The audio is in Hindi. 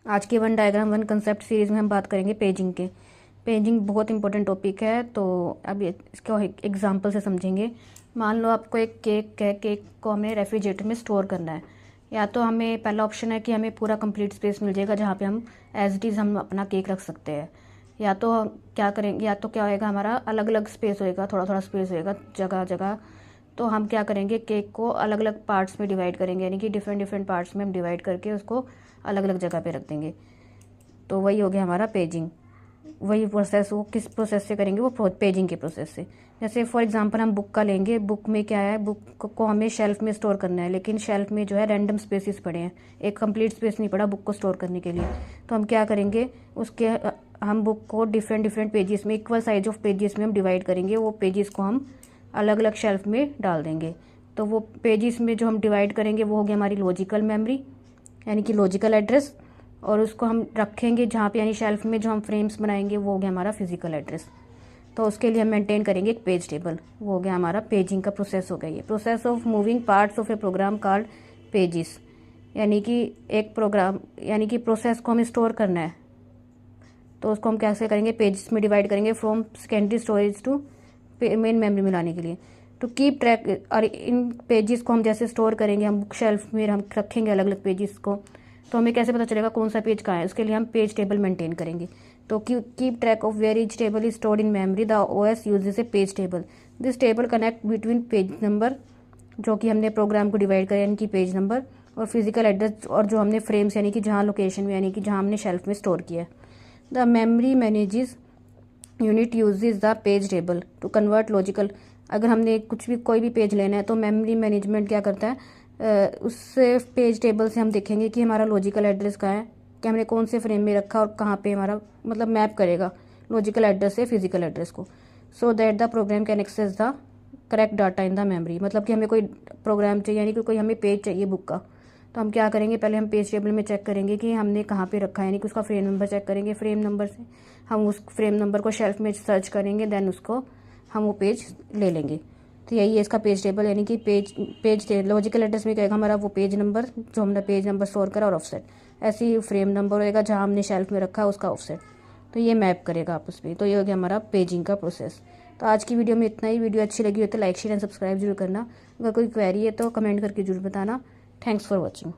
आज के one diagram one concept series में हम बात करेंगे पेजिंग के। पेजिंग बहुत इंपॉर्टेंट टॉपिक है, तो अब इसको एग्जांपल से समझेंगे। मान लो आपको एक केक है, केक को हमें रेफ्रिजरेटर में स्टोर करना है। या तो हमें पहला ऑप्शन है कि हमें पूरा कंप्लीट स्पेस मिल जाएगा जहाँ पे हम एज इट इज़ हम अपना केक रख सकते हैं। या तो क्या करेंगे, या तो क्या होएगा, हमारा अलग अलग स्पेस होएगा, थोड़ा थोड़ा स्पेस होएगा जगह जगह। तो हम क्या करेंगे, केक को अलग अलग पार्ट्स में डिवाइड करेंगे, यानी कि डिफरेंट डिफरेंट पार्ट्स में हम डिवाइड करके उसको अलग अलग जगह पे रख देंगे। तो वही हो गया हमारा पेजिंग। वही प्रोसेस, वो किस प्रोसेस से करेंगे, वो पेजिंग के प्रोसेस से। जैसे फॉर एग्जांपल हम बुक का लेंगे। बुक में क्या है, बुक को हमें शेल्फ में स्टोर करना है, लेकिन शेल्फ में जो है रैंडम स्पेसिस पड़े हैं, एक कंप्लीट स्पेस नहीं पड़ा बुक को स्टोर करने के लिए। तो हम क्या करेंगे, उसके हम बुक को डिफरेंट डिफरेंट पेजेस में, इक्वल साइज ऑफ पेजेस में हम डिवाइड करेंगे। वो पेजेस को हम अलग अलग शेल्फ में डाल देंगे। तो वो पेजेस में जो हम डिवाइड करेंगे वो हो गया हमारी लॉजिकल मेमोरी, यानी कि लॉजिकल एड्रेस। और उसको हम रखेंगे जहाँ पे, यानी शेल्फ में जो हम फ्रेम्स बनाएंगे वो हो गया हमारा फिजिकल एड्रेस। तो उसके लिए हम मेंटेन करेंगे एक पेज टेबल। वो हो गया हमारा पेजिंग का प्रोसेस हो गया। ये process of moving parts of a program called pages, यानी कि एक प्रोग्राम, यानी कि प्रोसेस को हमें स्टोर करना है। तो उसको हम कैसे करेंगे, पेजेस में डिवाइड करेंगे from secondary storage to main memory में लाने के लिए। टू कीप ट्रैक, और इन पेजेस को हम जैसे स्टोर करेंगे, हम बुक शेल्फ में हम रखेंगे अलग अलग पेजेस को, तो हमें कैसे पता चलेगा कौन सा पेज कहाँ है। उसके लिए हम पेज टेबल मेंटेन करेंगे। तो keep track of where each table is stored in memory, the OS uses a page table. This table connect between page number, जो कि हमने प्रोग्राम को डिवाइड करें, यानी कि पेज नंबर, और फिजिकल एड्रेस, और जो हमने फ्रेम्स, यानी कि जहाँ लोकेशन में, यानी कि जहाँ हमने शेल्फ में स्टोर किया है। The memory manages unit uses the page table to convert logical. अगर हमने कुछ भी कोई भी पेज लेना है तो मेमोरी मैनेजमेंट क्या करता है, उससे पेज टेबल से हम देखेंगे कि हमारा लॉजिकल एड्रेस कहाँ है, कि हमने कौन से फ्रेम में रखा और कहाँ पे हमारा, मतलब मैप करेगा लॉजिकल एड्रेस से फिजिकल एड्रेस को। So that the program can access the correct data in the memory. मतलब कि हमें कोई प्रोग्राम चाहिए, यानी कि कोई हमें पेज चाहिए बुक का, तो हम क्या करेंगे, पहले हम पेज टेबल में चेक करेंगे कि हमने कहाँ पे रखा है, यानी कि उसका फ्रेम नंबर चेक करेंगे। फ्रेम नंबर से हम उस फ्रेम नंबर को शेल्फ में सर्च करेंगे, देन उसको हम वो पेज ले लेंगे। तो यही है इसका पेज टेबल, यानी कि पेज लॉजिकल एड्रेस में कहेगा हमारा वो पेज नंबर, जो हमने पेज नंबर स्टोर करा, और ऑफसेट। ऐसे ही फ्रेम नंबर होएगा जहाँ हमने शेल्फ में रखा उसका ऑफसेट। तो ये मैप करेगा आपस में। तो ये हो गया हमारा पेजिंग का प्रोसेस। तो आज की वीडियो में इतना ही। वीडियो अच्छी लगी हो तो लाइक शेयर एंड सब्सक्राइब जरूर करना। अगर कोई क्वेरी है तो कमेंट करके जरूर बताना। Thanks for watching.